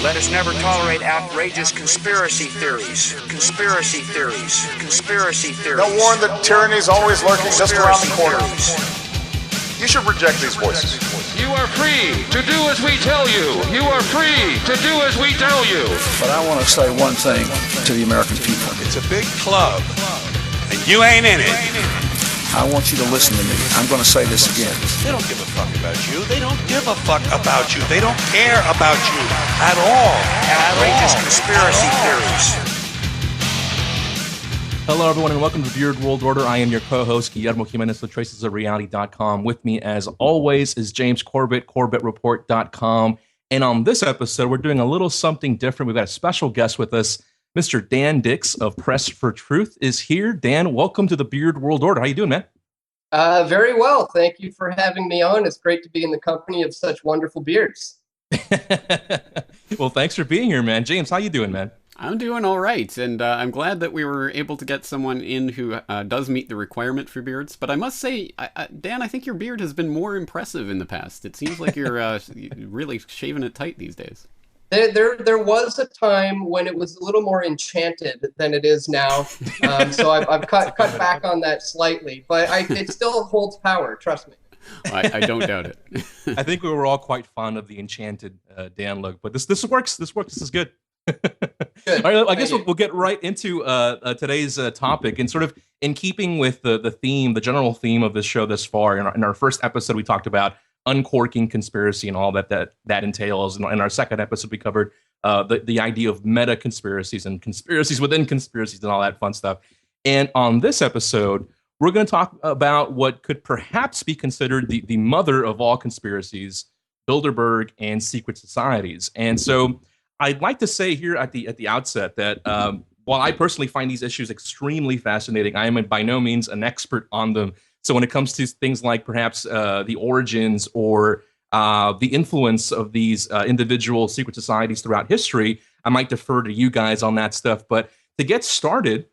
Let us never tolerate outrageous conspiracy theories. Conspiracy theories. Conspiracy theories. They'll warn that tyranny is always lurking just around the corner. You should reject these voices. You are free to do as we tell you. You are free to do as we tell you. But I want to say one thing to the American people. It's a big club, and you ain't in it. I want you to listen to me. I'm going to say this again. They don't give a fuck about you. They don't give a fuck about you. They don't care about you at all. Outrageous conspiracy theories. Hello, everyone, and welcome to the Beard World Order. I am your co-host, Guillermo Jimenez with tracesofreality.com. With me, as always, is James Corbett, CorbettReport.com. And on this episode, we're doing a little something different. We've got a special guest with us. Mr. Dan Dix of Press for Truth is here. Dan, welcome to the Beard World Order. How you doing, man? Very well. Thank you for having me on. It's great to be in the company of such wonderful beards. Well, thanks for being here, man. James, how you doing, man? I'm doing all right, and I'm glad that we were able to get someone in who does meet the requirement for beards. But I must say, Dan, I think your beard has been more impressive in the past. It seems like you're really shaving it tight these days. There was a time when it was a little more enchanted than it is now, so I've cut back on that slightly, but it still holds power, trust me. I don't doubt it. I think we were all quite fond of the enchanted Dan look, but this works. This is good. Good. All right, I guess we'll get right into today's topic, and sort of in keeping with the theme, the general theme of this show thus far. In our first episode, we talked about uncorking conspiracy and all that entails. And in our second episode, we covered the idea of meta conspiracies and conspiracies within conspiracies and all that fun stuff. And on this episode, we're going to talk about what could perhaps be considered the mother of all conspiracies, Bilderberg and secret societies. And so I'd like to say here at the outset that while I personally find these issues extremely fascinating, I am by no means an expert on them. So when it comes to things like perhaps the origins or the influence of these individual secret societies throughout history, I might defer to you guys on that stuff. But to get started,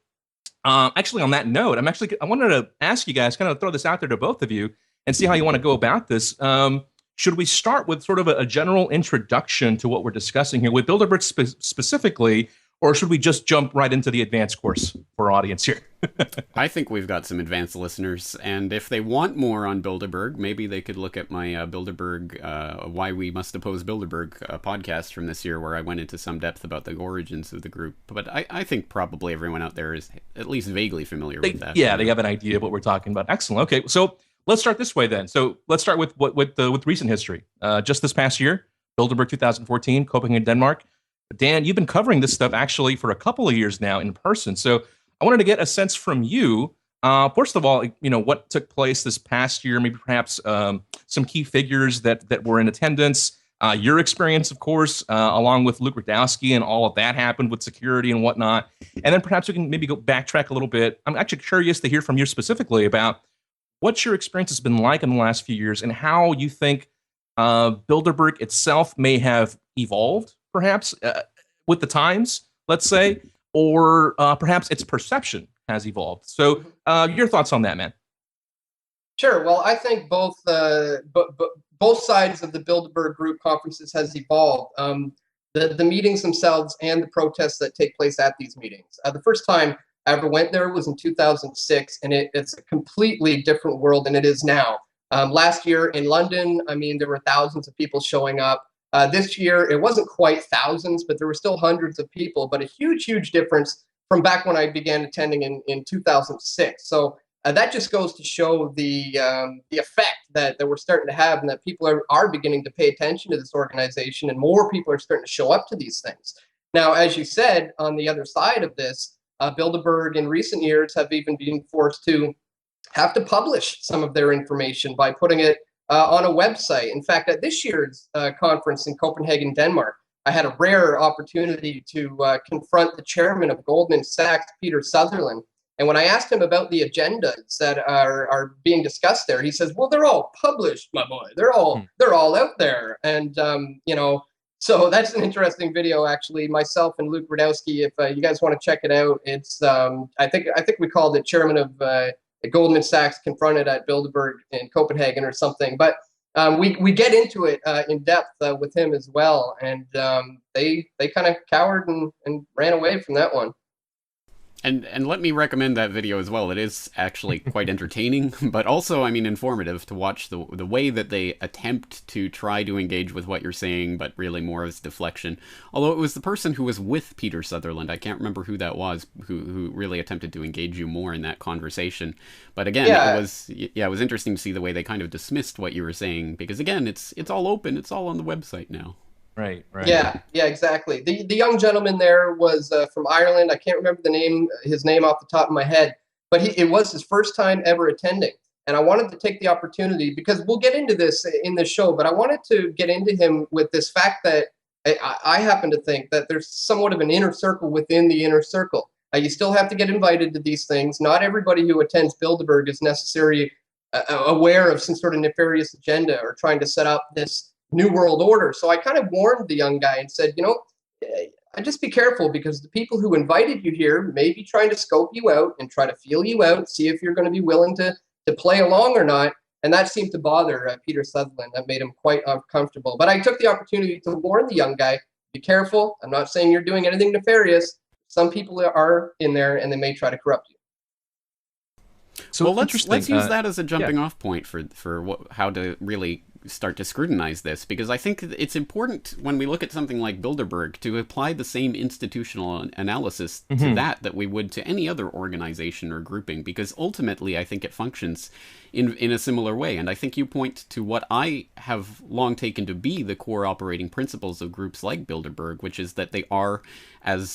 actually on that note, I wanted to ask you guys, kind of throw this out there to both of you and see how you want to go about this. Should we start with sort of a general introduction to what we're discussing here with Bilderberg specifically, or should we just jump right into the advanced course for our audience here? I think we've got some advanced listeners, and if they want more on Bilderberg, maybe they could look at my Bilderberg, Why We Must Oppose Bilderberg podcast from this year, where I went into some depth about the origins of the group. But I think probably everyone out there is at least vaguely familiar with that. Yeah, they have an idea of what we're talking about. Excellent. Okay, so let's start this way then. So let's start with recent history. Just this past year, Bilderberg 2014, Copenhagen, Denmark. Dan, you've been covering this stuff actually for a couple of years now in person. So I wanted to get a sense from you, first of all, what took place this past year, maybe perhaps some key figures that were in attendance, your experience, of course, along with Luke Rudkowski and all of that happened with security and whatnot. And then perhaps we can maybe go backtrack a little bit. I'm actually curious to hear from you specifically about what your experience has been like in the last few years and how you think Bilderberg itself may have evolved, perhaps, with the times, let's say, or perhaps its perception has evolved. So your thoughts on that, man? Sure. Well, I think both sides of the Bilderberg group conferences has evolved. The meetings themselves and the protests that take place at these meetings. The first time I ever went there was in 2006, and it's a completely different world than it is now. Last year in London, there were thousands of people showing up. This year, it wasn't quite thousands, but there were still hundreds of people, but a huge, huge difference from back when I began attending in 2006. So that just goes to show the effect that we're starting to have, and that people are beginning to pay attention to this organization, and more people are starting to show up to these things. Now, as you said, on the other side of this, Bilderberg in recent years have even been forced to have to publish some of their information by putting it on a website. In fact, at this year's conference in Copenhagen, Denmark, I had a rare opportunity to confront the chairman of Goldman Sachs, Peter Sutherland. And when I asked him about the agendas that are being discussed there, he says, "Well, they're all published, my boy. They're all out there." And so that's an interesting video, actually. Myself and Luke Rudkowski, if you guys want to check it out, it's I think we called it Chairman of Goldman Sachs confronted at Bilderberg in Copenhagen or something. But We get into it in depth with him as well, and they kind of cowered and ran away from that one. And let me recommend that video as well. It is actually quite entertaining, but also, I mean, informative to watch the way that they attempt to try to engage with what you're saying, but really more as deflection. Although it was the person who was with Peter Sutherland, I can't remember who that was, who really attempted to engage you more in that conversation. But again, it was interesting to see the way they kind of dismissed what you were saying, because again, it's all open, it's all on the website now. Right. Yeah, exactly. The young gentleman there was from Ireland. I can't remember his name off the top of my head, but it was his first time ever attending. And I wanted to take the opportunity, because we'll get into this in this show, but I wanted to get into him with this fact that I happen to think that there's somewhat of an inner circle within the inner circle. You still have to get invited to these things. Not everybody who attends Bilderberg is necessarily aware of some sort of nefarious agenda or trying to set up this New World Order. So I kind of warned the young guy and said, I just be careful, because the people who invited you here may be trying to scope you out and try to feel you out, see if you're going to be willing to play along or not. And that seemed to bother Peter Sutherland. That made him quite uncomfortable. But I took the opportunity to warn the young guy, be careful. I'm not saying you're doing anything nefarious. Some people are in there and they may try to corrupt you. So well, let's use that as a jumping off point for how to really start to scrutinize this, because I think it's important when we look at something like Bilderberg to apply the same institutional analysis to that we would to any other organization or grouping, because ultimately I think it functions in a similar way. And I think you point to what I have long taken to be the core operating principles of groups like Bilderberg, which is that they are, as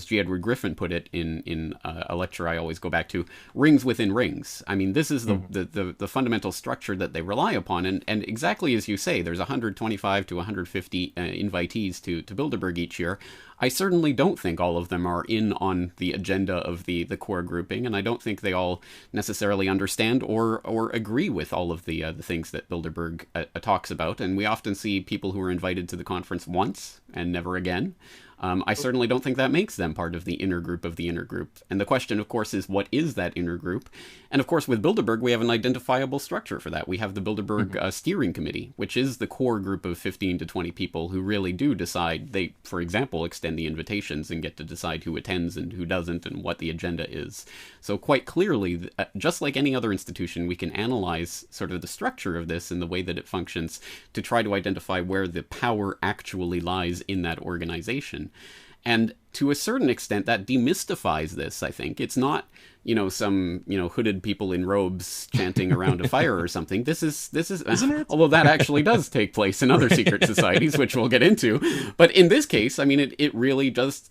G. Edward Griffin put it in a lecture I always go back to, rings within rings. I mean, this is the fundamental structure that they rely upon. And exactly as you say, there's 125 to 150 invitees to Bilderberg each year. I certainly don't think all of them are in on the agenda of the core grouping, and I don't think they all necessarily understand or agree with all of the things that Bilderberg talks about. And we often see people who are invited to the conference once and never again. I certainly don't think that makes them part of the inner group of the inner group. And the question, of course, is what is that inner group? And of course, with Bilderberg, we have an identifiable structure for that. We have the Bilderberg Steering Committee, which is the core group of 15 to 20 people who really do decide. They, for example, extend the invitations and get to decide who attends and who doesn't and what the agenda is. So quite clearly, just like any other institution, we can analyze sort of the structure of this and the way that it functions to try to identify where the power actually lies in that organization. And to a certain extent, that demystifies this, I think. It's not, some, hooded people in robes chanting around a fire or something. This is, isn't it? Although that actually does take place in other secret societies, which we'll get into. But in this case, I mean, it really does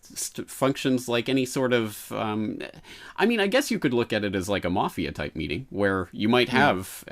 functions like any sort of, I guess you could look at it as like a mafia type meeting where you might have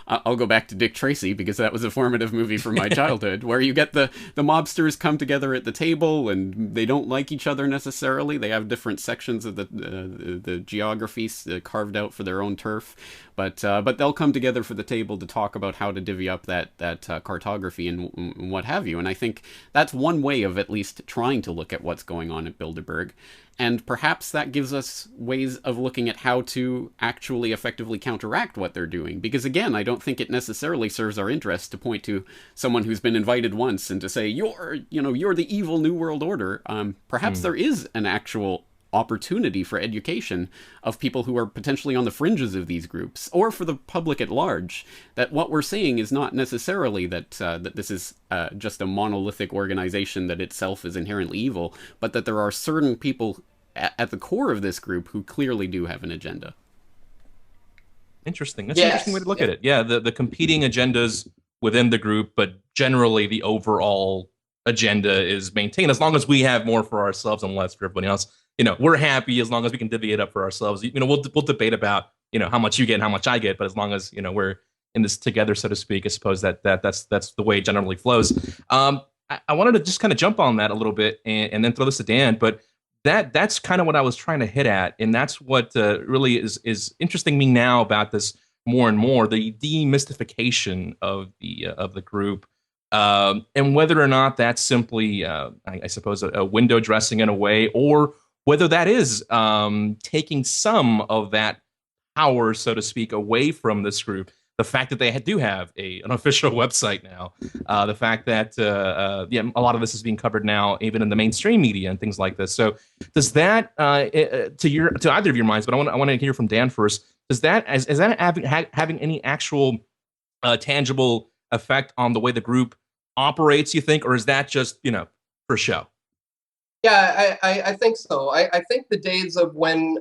I'll go back to Dick Tracy because that was a formative movie from my childhood, where you get the mobsters come together at the table and they don't like each other necessarily. They have different sections of the geography carved out for their own turf, but they'll come together for the table to talk about how to divvy up that cartography and what have you. And I think that's one way of at least trying to look at what's going on at Bilderberg. And perhaps that gives us ways of looking at how to actually effectively counteract what they're doing. Because again, I don't think it necessarily serves our interest to point to someone who's been invited once and to say, you're the evil New World Order. Perhaps there is an actual opportunity for education of people who are potentially on the fringes of these groups, or for the public at large, that what we're saying is not necessarily that this is just a monolithic organization that itself is inherently evil, but that there are certain people at the core of this group who clearly do have an agenda. Interesting. That's an interesting way to look at it. Yeah, the competing agendas within the group, but generally the overall agenda is maintained as long as we have more for ourselves and less for everybody else. We're happy as long as we can divvy it up for ourselves. We'll debate about, how much you get and how much I get, but as long as, we're in this together, so to speak, I suppose that's the way it generally flows. I wanted to just kind of jump on that a little bit and then throw this to Dan, but that's kind of what I was trying to hit at. And that's what really is interesting me now about this more and more, the demystification of the group. And whether or not that's simply, I suppose, a window dressing in a way, or whether that is taking some of that power, so to speak, away from this group. the fact that they do have an official website now, the fact that a lot of this is being covered now, even in the mainstream media and things like this. So, does that to either of your minds? But I want to hear from Dan first. Is that having any actual tangible effect on the way the group operates? You think, or is that just for show? Yeah, I think so. I think the days of when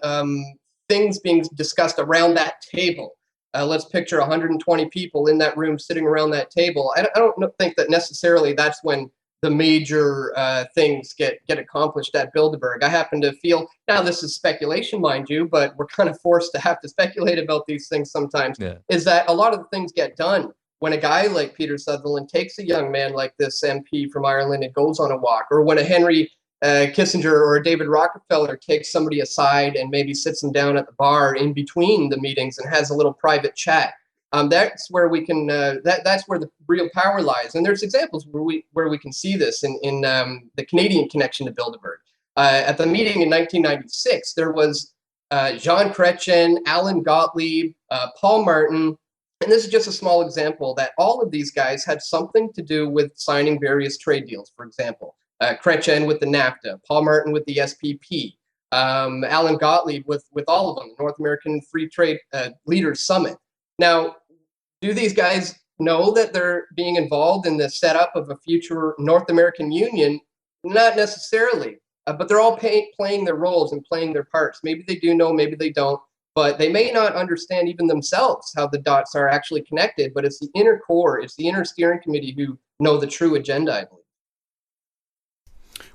things being discussed around that table. Let's picture 120 people in that room sitting around that table. I don't think that necessarily that's when the major things get accomplished at Bilderberg. I happen to feel, now this is speculation, mind you, but we're kind of forced to have to speculate about these things sometimes, is that a lot of the things get done when a guy like Peter Sutherland takes a young man like this MP from Ireland and goes on a walk, or when a Henry Kissinger or David Rockefeller takes somebody aside and maybe sits them down at the bar in between the meetings and has a little private chat. That's where we can. That's where the real power lies. And there's examples where we can see this in the Canadian connection to Bilderberg. At the meeting in 1996, there was Jean Chrétien, Alan Gottlieb, Paul Martin. And this is just a small example that all of these guys had something to do with signing various trade deals, for example. Chrétien with the NAFTA, Paul Martin with the SPP, Alan Gottlieb with all of them, the North American Free Trade Leaders Summit. Now, do these guys know that they're being involved in the setup of a future North American Union? Not necessarily, but they're all playing their roles and playing their parts. Maybe they do know, maybe they don't, but they may not understand even themselves how the dots are actually connected, but it's the inner core, it's the inner steering committee who know the true agenda, I believe.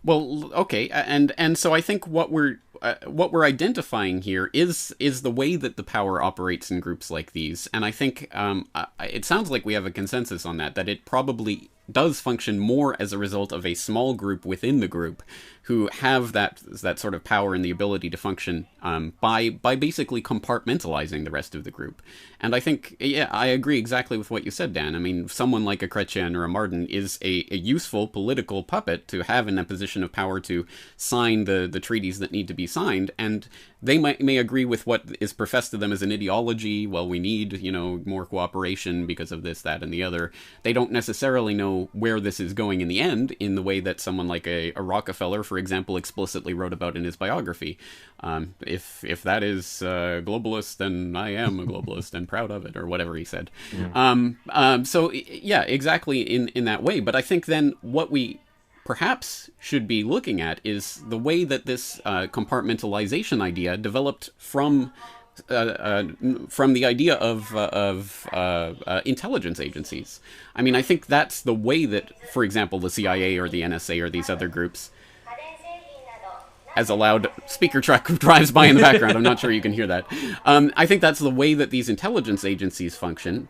Well, okay, and so I think what we're identifying here is the way that the power operates in groups like these, and I think it sounds like we have a consensus on that it probably does function more as a result of a small group within the group who have that sort of power and the ability to function by basically compartmentalizing the rest of the group. And I think, yeah, I agree exactly with what you said, Dan. I mean, someone like a Chrétien or a Martin is a useful political puppet to have in a position of power to sign the treaties that need to be signed, and they may agree with what is professed to them as an ideology. Well, we need, more cooperation because of this, that, and the other. They don't necessarily know where this is going in the end, in the way that someone like a Rockefeller, for example, explicitly wrote about in his biography. If that is globalist, then I am a globalist and proud of it, or whatever he said. Yeah. So, yeah, exactly in that way. But I think then what we perhaps should be looking at is the way that this compartmentalization idea developed from the idea of intelligence agencies. I mean, I think that's the way that, for example, the CIA or the NSA or these other groups, as a loud speaker truck drives by in the background, I'm not sure you can hear that. I think that's the way that these intelligence agencies function,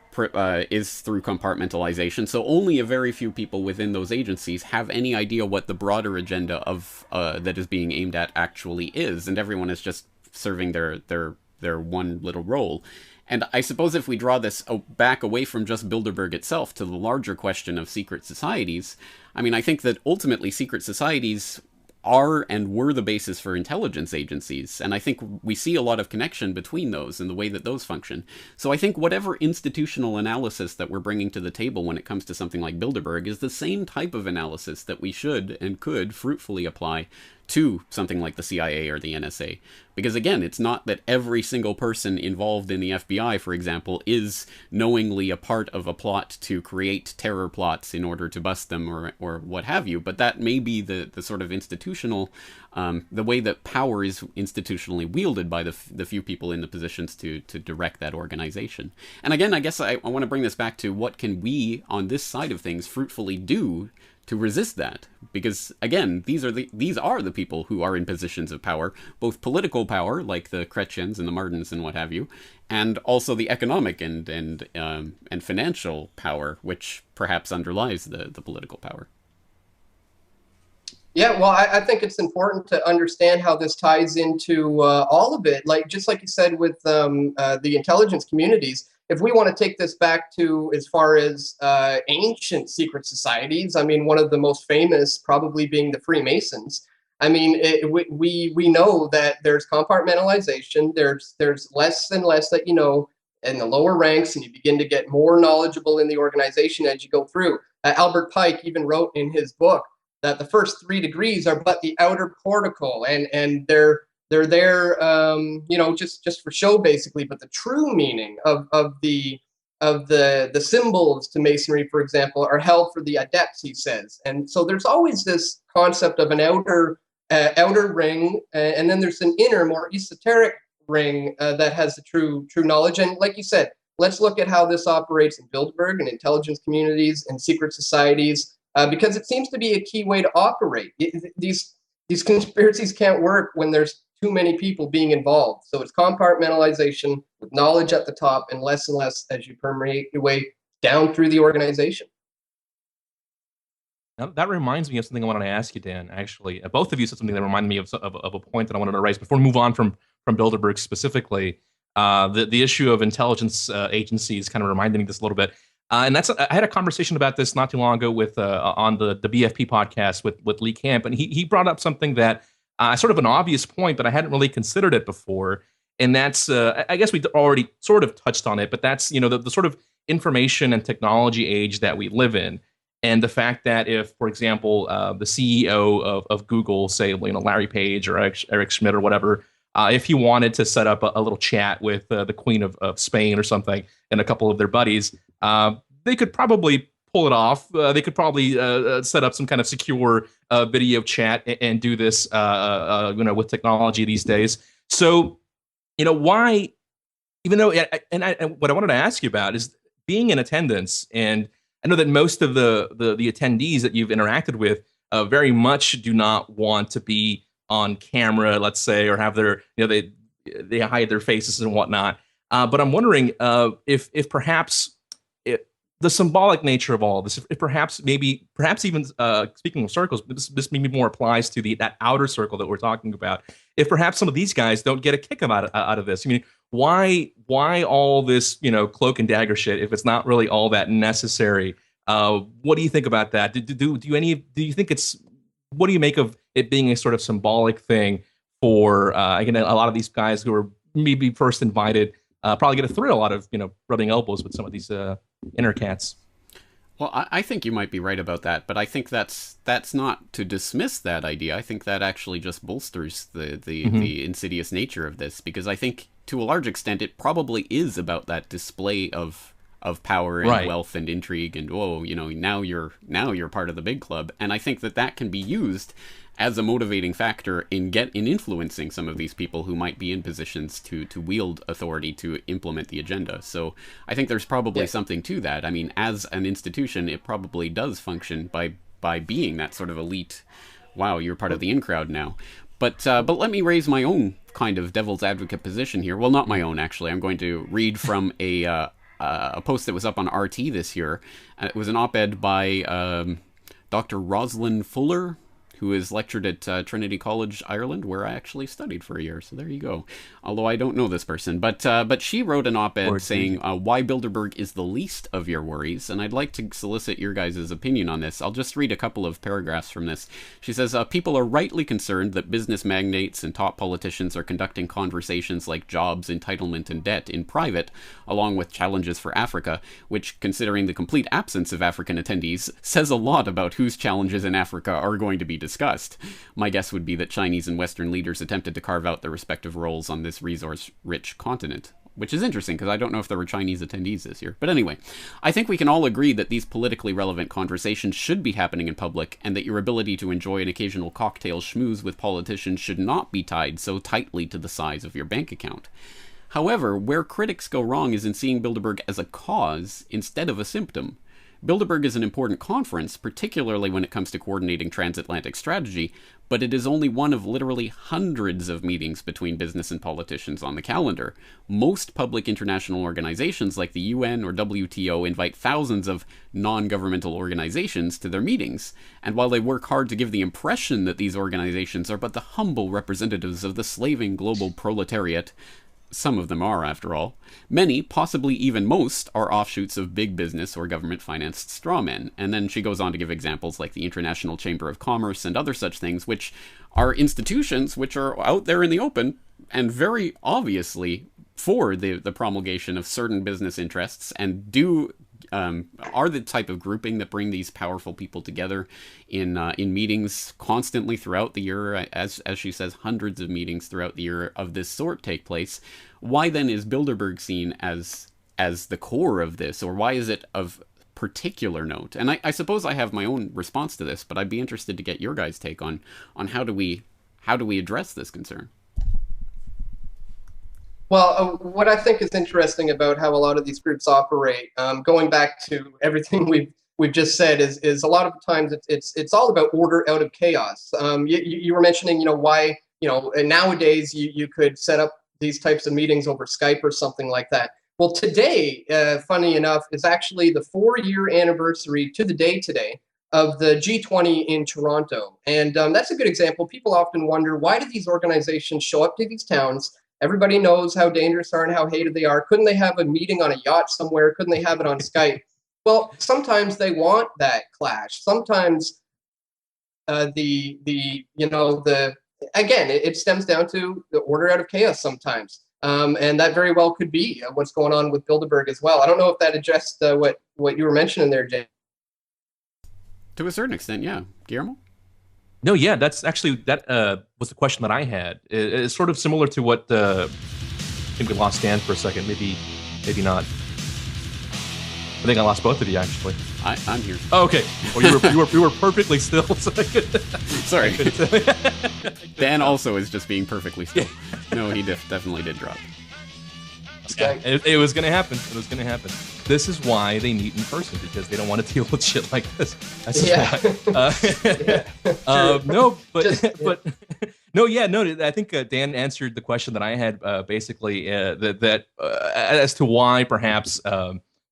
is through compartmentalization. So only a very few people within those agencies have any idea what the broader agenda of that is being aimed at actually is, and everyone is just serving their one little role. And I suppose if we draw this back away from just Bilderberg itself to the larger question of secret societies, I mean, I think that ultimately secret societies are and were the basis for intelligence agencies, and I think we see a lot of connection between those and the way that those function. So I think whatever institutional analysis that we're bringing to the table when it comes to something like Bilderberg is the same type of analysis that we should and could fruitfully apply to something like the CIA or the NSA. Because again, it's not that every single person involved in the FBI, for example, is knowingly a part of a plot to create terror plots in order to bust them or what have you, but that may be the sort of institutional, the way that power is institutionally wielded by the few people in the positions to direct that organization. And again, I guess I want to bring this back to what can we, on this side of things, fruitfully do to resist that, because again, these are the people who are in positions of power, both political power, like the Chrétiens and the Martins and what have you, and also the economic and financial power, which perhaps underlies the political power. Yeah, well, I think it's important to understand how this ties into all of it. Just like you said with the intelligence communities, if we want to take this back to as far as ancient secret societies, I mean, one of the most famous probably being the Freemasons. I mean, we know that there's compartmentalization. There's less and less that you know in the lower ranks, and you begin to get more knowledgeable in the organization as you go through. Albert Pike even wrote in his book that the first 3 degrees are but the outer portico, and they're there, just for show, basically. But the true meaning of the symbols to Masonry, for example, are held for the adepts, he says. And so there's always this concept of an outer ring, and then there's an inner, more esoteric ring that has the true knowledge. And like you said, let's look at how this operates in Bilderberg and intelligence communities and secret societies, because it seems to be a key way to operate. These conspiracies can't work when there's too many people being involved. So it's compartmentalization with knowledge at the top and less as you permeate your way down through the organization. Now, that reminds me of something I wanted to ask you, Dan. Actually, both of you said something that reminded me of a point that I wanted to raise before we move on from Bilderberg specifically. The issue of intelligence agencies kind of reminded me of this a little bit. And I had a conversation about this not too long ago with on the BFP podcast with Lee Camp, and he brought up something that sort of an obvious point, but I hadn't really considered it before. And that's I guess we already sort of touched on it, but that's the sort of information and technology age that we live in. And the fact that if, for example, the CEO of Google, say, Larry Page or Eric Schmidt or whatever, if he wanted to set up a little chat with the Queen of Spain or something and a couple of their buddies, they could probably pull it off. They could probably set up some kind of secure video chat and do this, with technology these days. So, why, even though, and what I wanted to ask you about is being in attendance, and I know that most of the attendees that you've interacted with very much do not want to be on camera, let's say, or have their, they hide their faces and whatnot. But I'm wondering if perhaps the symbolic nature of all of this, if perhaps even speaking of circles, this maybe more applies to that outer circle that we're talking about. If perhaps some of these guys don't get a kick out of this, I mean, why all this cloak and dagger shit if it's not really all that necessary? What do you think about that? Do you think what do you make of it being a sort of symbolic thing for again, a lot of these guys who are maybe first invited probably get a thrill out of rubbing elbows with some of these inner cats? Well, I think you might be right about that, but I think that's not to dismiss that idea. I think that actually just bolsters the insidious nature of this, because I think to a large extent it probably is about that display of power and wealth and intrigue, and now you're part of the big club. And I think that can be used as a motivating factor in influencing some of these people who might be in positions to wield authority to implement the agenda. So I think there's probably something to that. I mean, as an institution, it probably does function by being that sort of elite. Wow, you're part of the in crowd now. But let me raise my own kind of devil's advocate position here. Well, not my own, actually. I'm going to read from a post that was up on RT this year. It was an op-ed by Dr. Rosalind Fuller, who is lectured at Trinity College, Ireland, where I actually studied for a year. So there you go. Although I don't know this person. But she wrote an op-ed saying why Bilderberg is the least of your worries. And I'd like to solicit your guys' opinion on this. I'll just read a couple of paragraphs from this. She says, people are rightly concerned that business magnates and top politicians are conducting conversations like jobs, entitlement, and debt in private, along with challenges for Africa, which, considering the complete absence of African attendees, says a lot about whose challenges in Africa are going to be discussed. My guess would be that Chinese and Western leaders attempted to carve out their respective roles on this resource-rich continent, which is interesting because I don't know if there were Chinese attendees this year. But anyway, I think we can all agree that these politically relevant conversations should be happening in public, and that your ability to enjoy an occasional cocktail schmooze with politicians should not be tied so tightly to the size of your bank account. However, where critics go wrong is in seeing Bilderberg as a cause instead of a symptom. Bilderberg is an important conference, particularly when it comes to coordinating transatlantic strategy, but it is only one of literally hundreds of meetings between business and politicians on the calendar. Most public international organizations like the UN or WTO invite thousands of non-governmental organizations to their meetings, and while they work hard to give the impression that these organizations are but the humble representatives of the slaving global proletariat, some of them are, after all, many, possibly even most, are offshoots of big business or government-financed strawmen. And then she goes on to give examples like the International Chamber of Commerce and other such things, which are institutions which are out there in the open and very obviously for the promulgation of certain business interests, and are the type of grouping that bring these powerful people together in meetings constantly throughout the year. As she says, hundreds of meetings throughout the year of this sort take place. Why then is Bilderberg seen as the core of this, or why is it of particular note? And I suppose I have my own response to this, but I'd be interested to get your guys' take on how do we address this concern. Well, what I think is interesting about how a lot of these groups operate, going back to everything we've just said, is a lot of times it's all about order out of chaos. You were mentioning, why, and nowadays you could set up these types of meetings over Skype or something like that. Well, today, funny enough, is actually the 4-year anniversary to the day today of the G20 in Toronto. And that's a good example. People often wonder, why do these organizations show up to these towns? Everybody knows how dangerous they are and how hated they are. Couldn't they have a meeting on a yacht somewhere? Couldn't they have it on Skype? Well, sometimes they want that clash. Sometimes it stems down to the order out of chaos sometimes. And that very well could be what's going on with Bilderberg as well. I don't know if that addressed what you were mentioning there, Jay. To a certain extent, yeah. Guillermo? No, yeah, that's actually, that was the question that I had. It's sort of similar to what, I think we lost Dan for a second, maybe not. I think I lost both of you, actually. I'm here. Oh, okay. Well, you were perfectly still. So Sorry. Dan also is just being perfectly still. No, he definitely did drop. Yeah, it was going to happen. It was going to happen. This is why they meet in person, because they don't want to deal with shit like this. That's why. No, but no, yeah, no. I think Dan answered the question that I had, basically, that as to why perhaps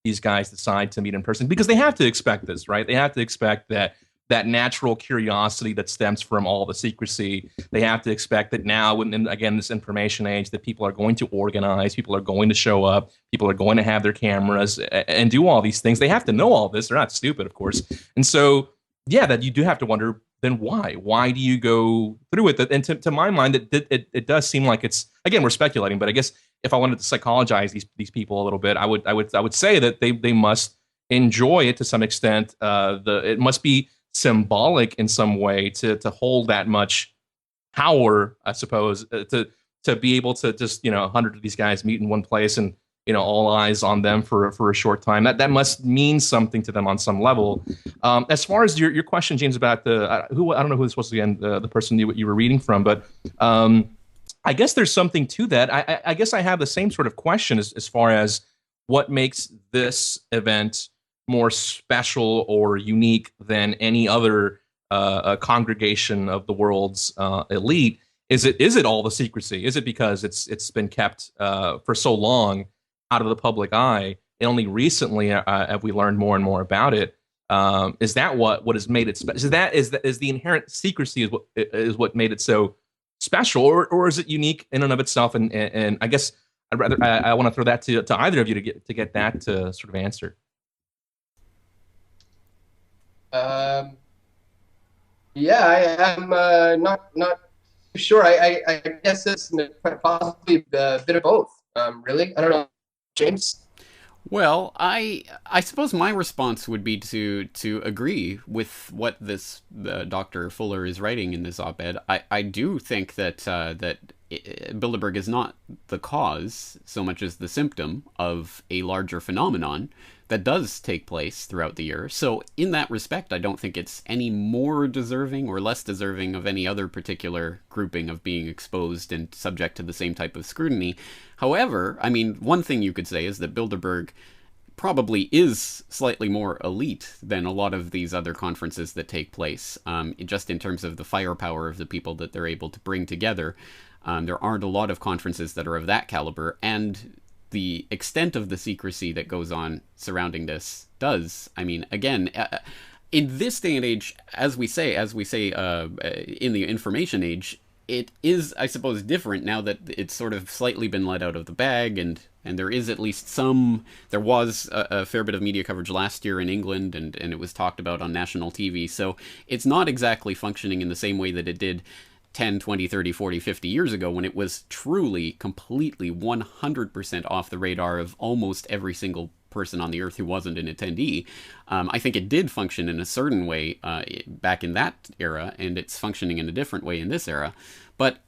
these guys decide to meet in person, because they have to expect this, right? They have to expect that natural curiosity that stems from all the secrecy. They have to expect that now, in again, this information age, that people are going to organize, people are going to show up, people are going to have their cameras and do all these things. They have to know all this. They're not stupid, of course. And so, yeah, that you do have to wonder, then why? Why do you go through with it? And to my mind, it does seem like it's, again, we're speculating, but I guess if I wanted to psychologize these people a little bit, I would say that they must enjoy it to some extent. It must be symbolic in some way to hold that much power, I suppose, to be able to just 100 of these guys meet in one place and all eyes on them for a short time. That must mean something to them on some level. As far as your question, James, about I don't know who this was again, the person you were reading from, but I guess there's something to that. I guess I have the same sort of question as far as what makes this event more special or unique than any other congregation of the world's elite. Is it all the secrecy? Is it because it's been kept for so long out of the public eye, and only recently have we learned more and more about it? Is that what has made it special? Is the inherent secrecy is what made it so special, or is it unique in and of itself? And I guess I want to throw that to either of you to get that to sort of answer. Yeah, I am not too sure. I guess it's possibly a bit of both. Really, I don't know, James. Well, I suppose my response would be to agree with what this Dr. Fuller is writing in this op-ed. I do think that Bilderberg is not the cause so much as the symptom of a larger phenomenon that does take place throughout the year. So in that respect, I don't think it's any more deserving or less deserving of any other particular grouping of being exposed and subject to the same type of scrutiny. However, I mean, one thing you could say is that Bilderberg probably is slightly more elite than a lot of these other conferences that take place, just in terms of the firepower of the people that they're able to bring together. There aren't a lot of conferences that are of that caliber, and the extent of the secrecy that goes on surrounding this does. I mean, again, in this day and age, as we say, in the information age, it is, I suppose, different now that it's sort of slightly been let out of the bag, and there is at least there was a fair bit of media coverage last year in England, and it was talked about on national TV, so it's not exactly functioning in the same way that it did 10, 20, 30, 40, 50 years ago, when it was truly, completely, 100% off the radar of almost every single person on the earth who wasn't an attendee. I think it did function in a certain way back in that era, and it's functioning in a different way in this era. But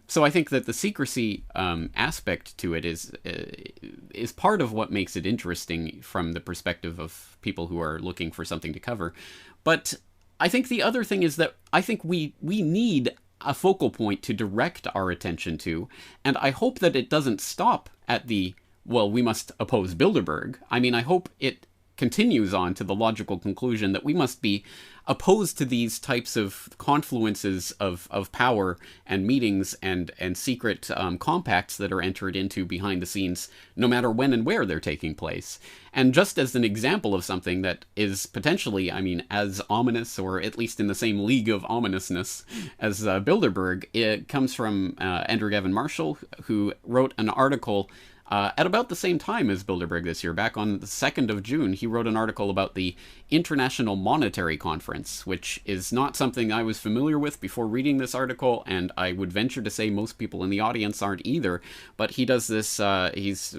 so I think that the secrecy aspect to it is part of what makes it interesting from the perspective of people who are looking for something to cover. But I think the other thing is that I think we need a focal point to direct our attention to, and I hope that it doesn't stop at the, well, we must oppose Bilderberg. I mean, I hope it continues on to the logical conclusion that we must be opposed to these types of confluences of power and meetings and secret compacts that are entered into behind the scenes, no matter when and where they're taking place. And just as an example of something that is potentially, I mean, as ominous, or at least in the same league of ominousness as Bilderberg, it comes from Andrew Gavin Marshall, who wrote an article at about the same time as Bilderberg this year. Back on the 2nd of June, he wrote an article about the International Monetary Conference, which is not something I was familiar with before reading this article, and I would venture to say most people in the audience aren't either. But he does this, he's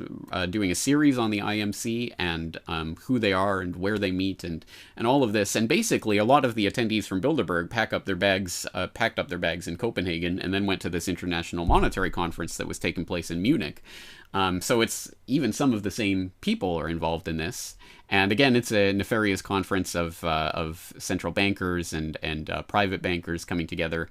doing a series on the IMC and who they are and where they meet and all of this. And basically, a lot of the attendees from Bilderberg packed up their bags in Copenhagen and then went to this International Monetary Conference that was taking place in Munich. So it's even some of the same people are involved in this. And again, it's a nefarious conference of central bankers and private bankers coming together,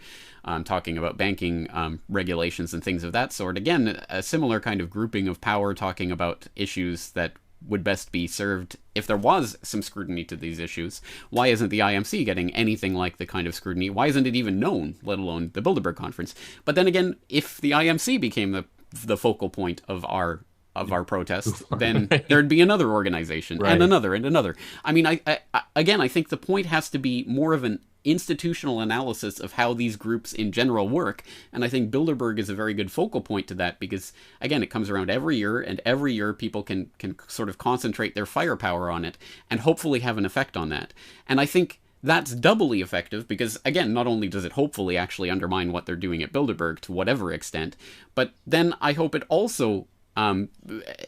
talking about banking regulations and things of that sort. Again, a similar kind of grouping of power, talking about issues that would best be served if there was some scrutiny to these issues. Why isn't the IMC getting anything like the kind of scrutiny? Why isn't it even known, let alone the Bilderberg conference? But then again, if the IMC became the focal point of our protest, then there'd be another organization, right, and another. I mean, I think the point has to be more of an institutional analysis of how these groups in general work, and I think Bilderberg is a very good focal point to that, because again, it comes around every year, and every year people can sort of concentrate their firepower on it and hopefully have an effect on that. And I think that's doubly effective because, again, not only does it hopefully actually undermine what they're doing at Bilderberg to whatever extent, but then I hope it also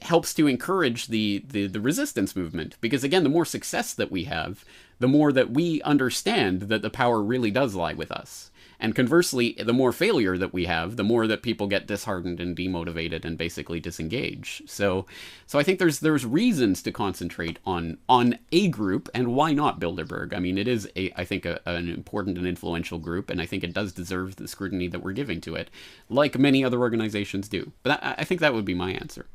helps to encourage the resistance movement. Because, again, the more success that we have, the more that we understand that the power really does lie with us. And conversely, the more failure that we have, the more that people get disheartened and demotivated and basically disengage. So I think there's reasons to concentrate on a group, and why not Bilderberg? I mean, it is I think an important and influential group, and I think it does deserve the scrutiny that we're giving to it, like many other organizations do. But I think that would be my answer.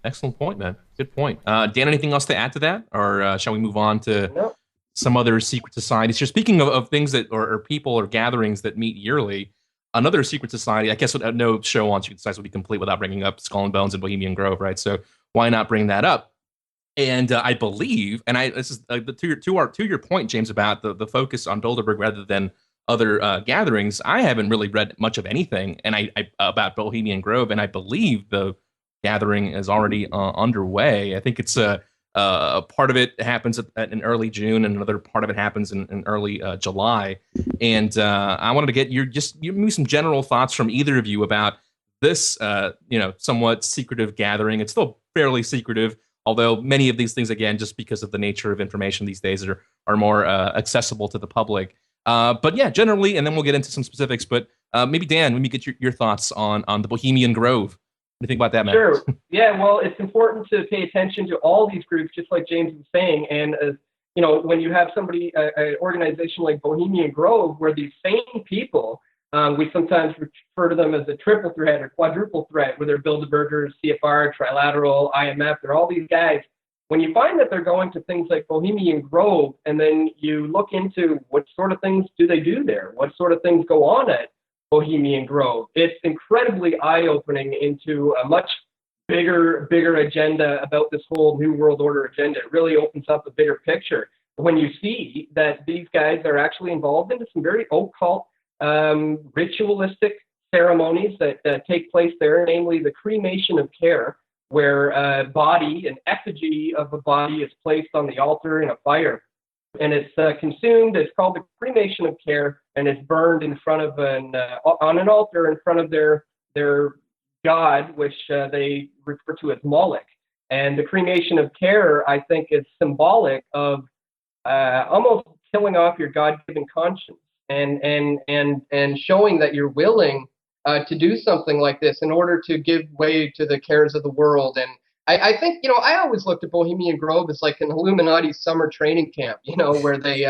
Excellent point, man. Good point. Dan, anything else to add to that, or shall we move on to some other secret societies? Just speaking of things that, or people or gatherings that meet yearly, another secret society, I guess no show on secret societies would be complete without bringing up Skull and Bones and Bohemian Grove, right? So why not bring that up? And I believe, and this is to your point, James, about the focus on Bilderberg rather than other gatherings. I haven't really read much of anything about Bohemian Grove, and I believe the gathering is already underway. I think it's a part of it happens in early June, and another part of it happens in early July. And I wanted to get maybe some general thoughts from either of you about this, somewhat secretive gathering. It's still fairly secretive, although many of these things, again, just because of the nature of information these days, are more accessible to the public. But yeah, generally, and then we'll get into some specifics. But maybe Dan, let me get your thoughts on the Bohemian Grove. What do you think about that, man? Sure. Yeah, well, it's important to pay attention to all these groups, just like James was saying. And, when you have an organization like Bohemian Grove, where these same people, we sometimes refer to them as a triple threat or quadruple threat, where they're Bilderbergers, CFR, Trilateral, IMF, they're all these guys. When you find that they're going to things like Bohemian Grove, and then you look into what sort of things do they do there, what sort of things go on at Bohemian Grove, it's incredibly eye-opening into a much bigger agenda about this whole New World Order agenda. It really opens up a bigger picture when you see that these guys are actually involved into some very occult, ritualistic ceremonies that take place there, namely the cremation of care, where an effigy of a body is placed on the altar in a fire. and it's consumed. It's called the cremation of care, and it's burned in front of on an altar in front of their god, which they refer to as Moloch. And the cremation of care, I think, is symbolic of almost killing off your God-given conscience and showing that you're willing to do something like this in order to give way to the cares of the world. And I think, I always looked at Bohemian Grove as like an Illuminati summer training camp, where they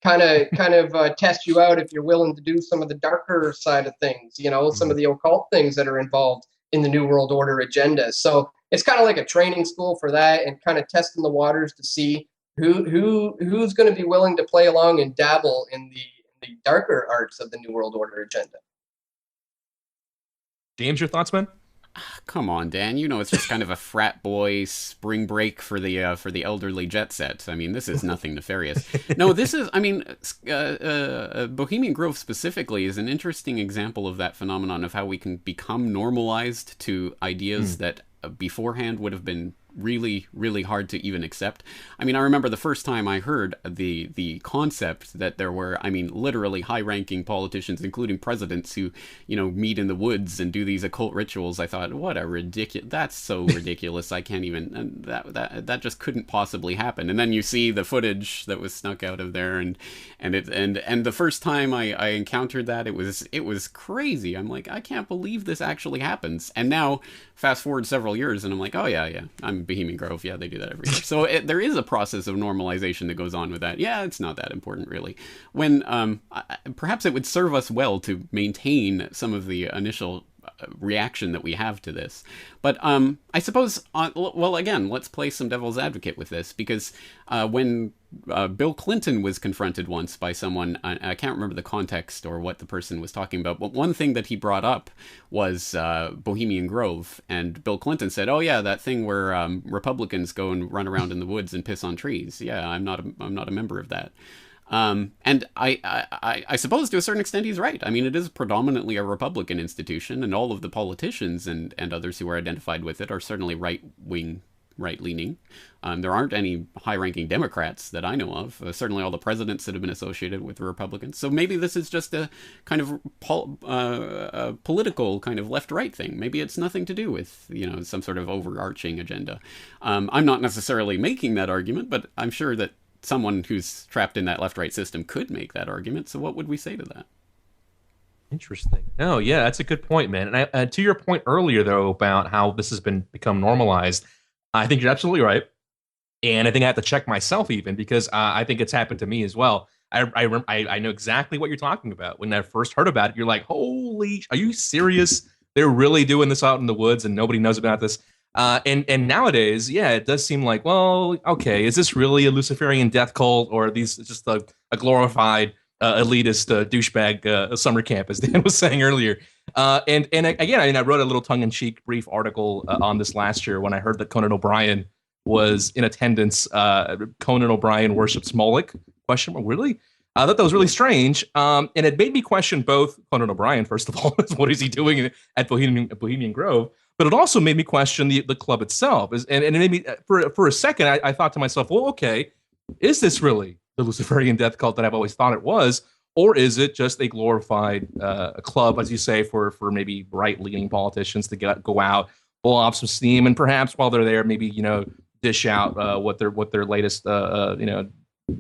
kind of test you out if you're willing to do some of the darker side of things, some of the occult things that are involved in the New World Order agenda. So it's kind of like a training school for that, and kind of testing the waters to see who's going to be willing to play along and dabble in the darker arts of the New World Order agenda. James, your thoughts, man? Come on, Dan. It's just kind of a frat boy spring break for the elderly jet set. I mean, this is nothing nefarious. No, this is. I mean, Bohemian Grove specifically is an interesting example of that phenomenon of how we can become normalized to ideas that beforehand would have been really, really hard to even accept. I mean, I remember the first time I heard the concept that there were, literally high-ranking politicians, including presidents, who, meet in the woods and do these occult rituals. I thought, what a ridiculous, that's so ridiculous. I can't even, that just couldn't possibly happen. And then you see the footage that was snuck out of there, and the first time I encountered that, it was crazy. I'm like, I can't believe this actually happens. And now, fast forward several years, and I'm like, oh yeah, I'm Bohemian Grove. Yeah, they do that every year. So there is a process of normalization that goes on with that. Yeah, it's not that important, really. When perhaps it would serve us well to maintain some of the initial reaction that we have to this. But I suppose, well, again, let's play some devil's advocate with this, because when Bill Clinton was confronted once by someone, I can't remember the context or what the person was talking about, but one thing that he brought up was Bohemian Grove, and Bill Clinton said, "Oh yeah, that thing where Republicans go and run around in the woods and piss on trees. Yeah, I'm not a member of that." And I suppose to a certain extent he's right. I mean, it is predominantly a Republican institution, and all of the politicians and others who are identified with it are certainly right-leaning. There aren't any high-ranking Democrats that I know of. Certainly all the presidents that have been associated with the Republicans. So maybe this is just a kind of a political kind of left-right thing. Maybe it's nothing to do with, some sort of overarching agenda. I'm not necessarily making that argument, but I'm sure that someone who's trapped in that left-right system could make that argument. So what would we say to that? Interesting. No, yeah, that's a good point, man. And to your point earlier, though, about how this has become normalized, I think you're absolutely right. And I think I have to check myself even, because I think it's happened to me as well. I know exactly what you're talking about. When I first heard about it, you're like, holy, are you serious? They're really doing this out in the woods and nobody knows about this. And nowadays, yeah, it does seem like, well, okay, is this really a Luciferian death cult, or are these just a glorified elitist douchebag summer camp, as Dan was saying earlier? And again, I wrote a little tongue-in-cheek brief article on this last year when I heard that Conan O'Brien was in attendance. Conan O'Brien worships Moloch? Question mark, really? I thought that was really strange, and it made me question both Conan O'Brien, first of all, what is he doing at Bohemian Grove? But it also made me question the club itself. And it made me, for a second, I thought to myself, well, okay, is this really the Luciferian death cult that I've always thought it was? Or is it just a glorified club, as you say, for maybe right-leaning politicians to go out, blow off some steam, and perhaps while they're there, maybe, dish out what their latest,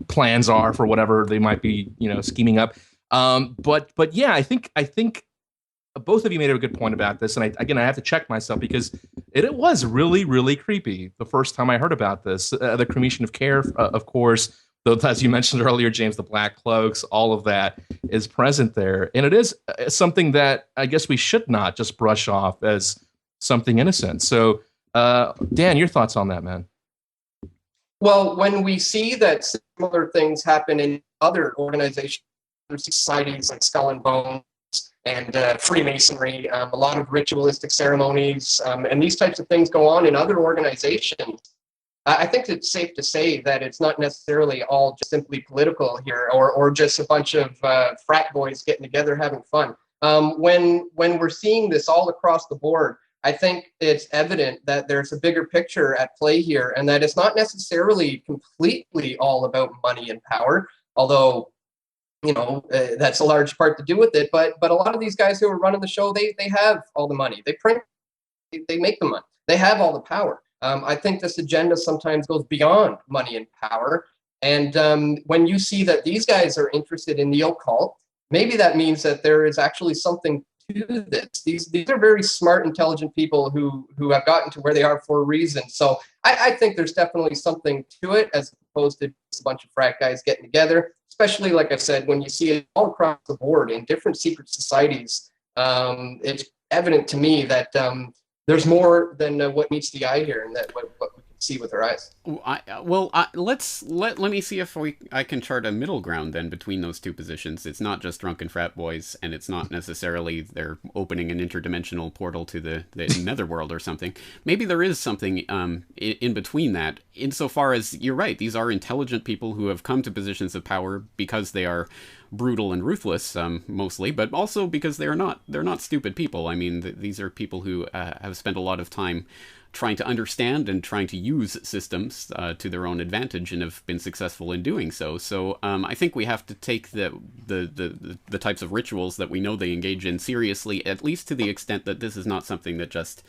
plans are for whatever they might be, scheming up. But yeah, I think both of you made a good point about this, and I have to check myself, because it was really, really creepy the first time I heard about this. The cremation of care, of course, though, as you mentioned earlier, James, the black cloaks, all of that is present there, and it is something that I guess we should not just brush off as something innocent. So, Dan, your thoughts on that, man? Well, when we see that similar things happen in other organizations, societies like Skull and Bones, and Freemasonry, a lot of ritualistic ceremonies, and these types of things go on in other organizations. I think it's safe to say that it's not necessarily all just simply political here, or just a bunch of frat boys getting together having fun. When we're seeing this all across the board, I think it's evident that there's a bigger picture at play here, and that it's not necessarily completely all about money and power, although that's a large part to do with it. But a lot of these guys who are running the show, they have all the money, they print, they make the money, they have all the power. I think this agenda sometimes goes beyond money and power. And when you see that these guys are interested in the occult, maybe that means that there is actually something to this. These are very smart, intelligent people who have gotten to where they are for a reason. So I think there's definitely something to it, as opposed to just a bunch of frat guys getting together. Especially, like I said, when you see it all across the board in different secret societies, it's evident to me that there's more than what meets the eye here, and that what we can see with our eyes. Let me see if I can chart a middle ground then between those two positions. It's not just drunken frat boys, and it's not necessarily they're opening an interdimensional portal to the netherworld or something. Maybe there is something in between that, insofar as you're right. These are intelligent people who have come to positions of power because they are brutal and ruthless, mostly, but also because they're not stupid people. I mean, these are people who have spent a lot of time trying to understand and trying to use systems to their own advantage, and have been successful in doing so. So I think we have to take the types of rituals that we know they engage in seriously, at least to the extent that this is not something that just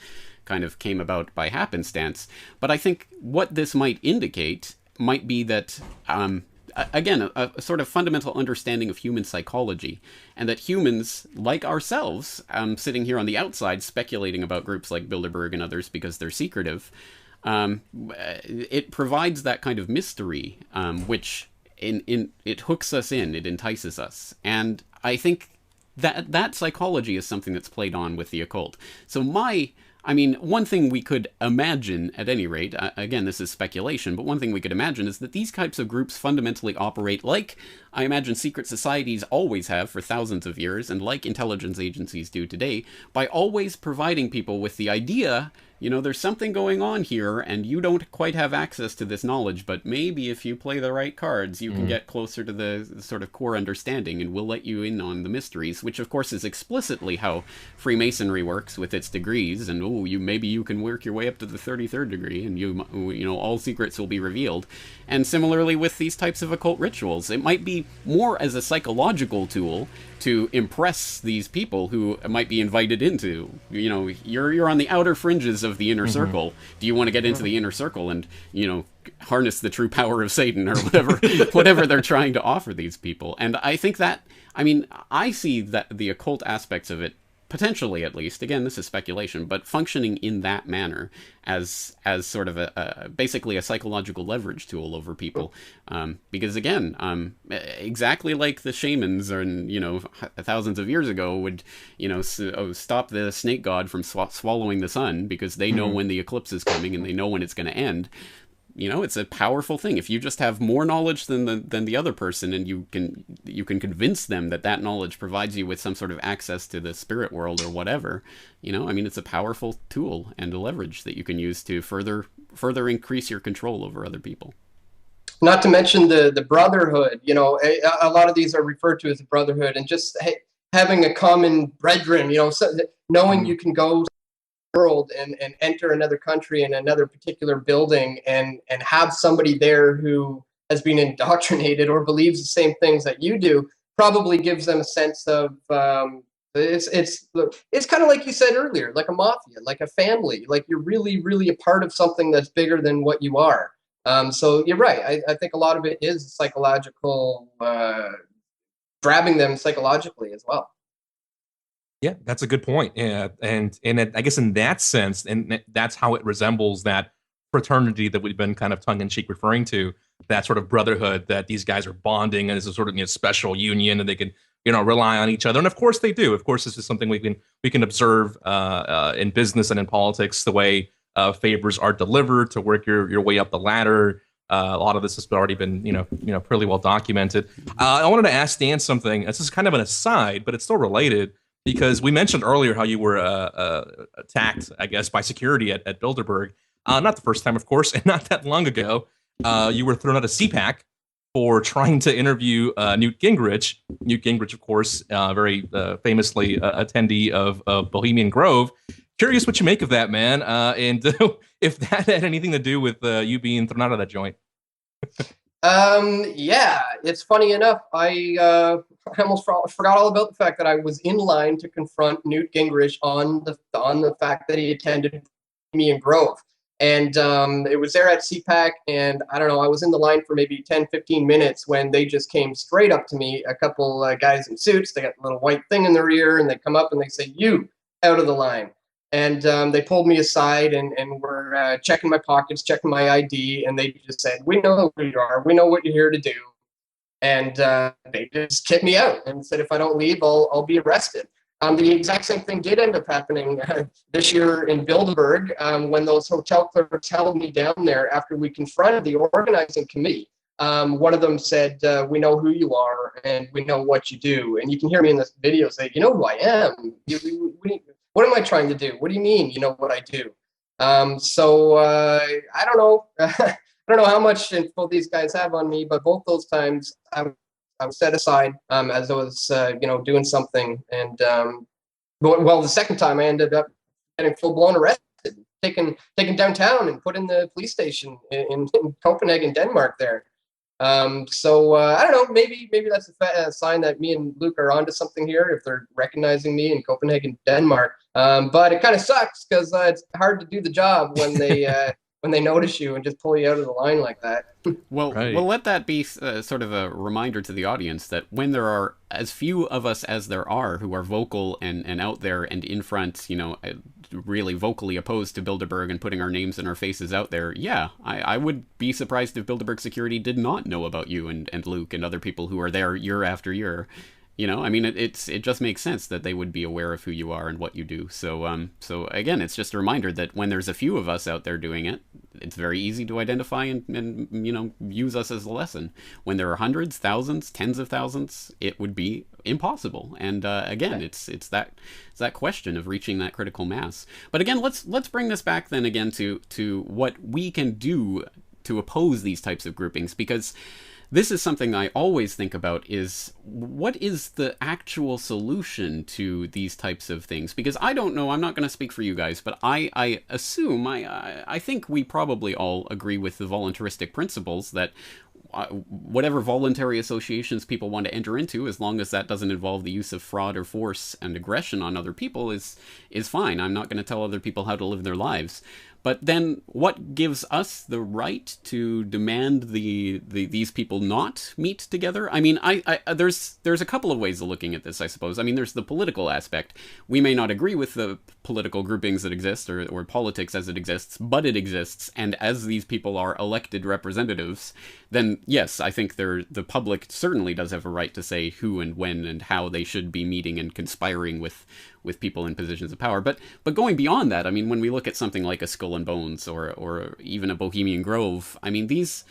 kind of came about by happenstance. But I think what this might indicate might be that again, a sort of fundamental understanding of human psychology, and that humans, like ourselves, sitting here on the outside speculating about groups like Bilderberg and others because they're secretive, it provides that kind of mystery, which it hooks us in, it entices us. And I think that psychology is something that's played on with the occult. So one thing we could imagine, at any rate, again, this is speculation, but one thing we could imagine is that these types of groups fundamentally operate like I imagine secret societies always have for thousands of years, and like intelligence agencies do today, by always providing people with the idea, there's something going on here, and you don't quite have access to this knowledge, but maybe if you play the right cards, you can get closer to the sort of core understanding, and we'll let you in on the mysteries, which of course is explicitly how Freemasonry works with its degrees, and maybe you can work your way up to the 33rd degree, and all secrets will be revealed. And similarly with these types of occult rituals, it might be more as a psychological tool to impress these people who might be invited into, you're on the outer fringes of the inner circle. Do you want to get into the inner circle and, harness the true power of Satan, or whatever they're trying to offer these people? And I think that, I see that the occult aspects of it, potentially at least, again, this is speculation, but functioning in that manner as sort of basically a psychological leverage tool over people. Because again, exactly like the shamans thousands of years ago would, stop the snake god from swallowing the sun because they know when the eclipse is coming and they know when it's going to end. It's a powerful thing. If you just have more knowledge than the other person, and you can convince them that knowledge provides you with some sort of access to the spirit world or whatever, it's a powerful tool and a leverage that you can use to further increase your control over other people. Not to mention the brotherhood. A lot of these are referred to as a brotherhood, and just having a common brethren. Knowing you can go world and enter another country in another particular building and have somebody there who has been indoctrinated or believes the same things that you do, probably gives them a sense of it's kind of like you said earlier, like a mafia, like a family, like you're really, really a part of something that's bigger than what you are. So you're right. I think a lot of it is psychological, grabbing them psychologically as well. Yeah, that's a good point. Yeah, and I guess in that sense, and that's how it resembles that fraternity that we've been kind of tongue-in-cheek referring to, that sort of brotherhood that these guys are bonding as a sort of special union, and they can rely on each other. And of course they do. Of course, this is something we can observe in business and in politics, the way favors are delivered to work your way up the ladder. A lot of this has already been pretty well documented. I wanted to ask Dan something. This is kind of an aside, but it's still related. Because we mentioned earlier how you were attacked, I guess, by security at Bilderberg. Not the first time, of course, and not that long ago. You were thrown out of CPAC for trying to interview Newt Gingrich. Newt Gingrich, of course, very famously attendee of Bohemian Grove. Curious what you make of that, man. And if that had anything to do with you being thrown out of that joint. Yeah, it's funny enough. I almost forgot all about the fact that I was in line to confront Newt Gingrich on the fact that he attended Bohemian Grove. And it was there at CPAC, and I don't know, I was in the line for maybe 10, 15 minutes when they just came straight up to me, a couple guys in suits. They got a little white thing in their ear, and they come up and they say, "You, out of the line." And they pulled me aside and were checking my pockets, checking my ID, and they just said, "We know who you are. We know what you're here to do." And they just kicked me out and said, if I don't leave, I'll be arrested. The exact same thing did end up happening this year in Bilderberg when those hotel clerks held me down there after we confronted the organizing committee. One of them said, "We know who you are and we know what you do." And you can hear me in this video say, "You know who I am? What am I trying to do? What do you mean, you know what I do?" So I don't know. I don't know how much info these guys have on me, but both those times I was set aside as I was, doing something. And well, the second time I ended up getting full blown arrested, taken downtown and put in the police station in Copenhagen, Denmark. There. So I don't know. Maybe that's a sign that me and Luke are onto something here. If they're recognizing me in Copenhagen, Denmark. But it kind of sucks because it's hard to do the job when they when they notice you and just pull you out of the line like that. Well, Right. well, let that be sort of a reminder to the audience that when there are as few of us as there are who are vocal and out there and in front, really vocally opposed to Bilderberg and putting our names and our faces out there, yeah, I would be surprised if Bilderberg security did not know about you and Luke and other people who are there year after year. I mean, it just makes sense that they would be aware of who you are and what you do. So again, it's just a reminder that when there's a few of us out there doing it, it's very easy to identify and use us as a lesson. When there are hundreds, thousands, tens of thousands, it would be impossible. And again, it's that question of reaching that critical mass. But again, let's bring this back then again to what we can do to oppose these types of groupings, because this is something I always think about, is what is the actual solution to these types of things? Because I don't know, I'm not going to speak for you guys, but I assume, I think we probably all agree with the voluntaristic principles that whatever voluntary associations people want to enter into, as long as that doesn't involve the use of fraud or force and aggression on other people, is fine. I'm not going to tell other people how to live their lives. But then what gives us the right to demand these people not meet together? I mean, there's a couple of ways of looking at this, I suppose. I mean, there's the political aspect. We may not agree with the political groupings that exist or politics as it exists, but it exists. And as these people are elected representatives, then yes, I think the public certainly does have a right to say who and when and how they should be meeting and conspiring with people in positions of power. But going beyond that, I mean, when we look at something like a Skull and Bones or even a Bohemian Grove, I mean, these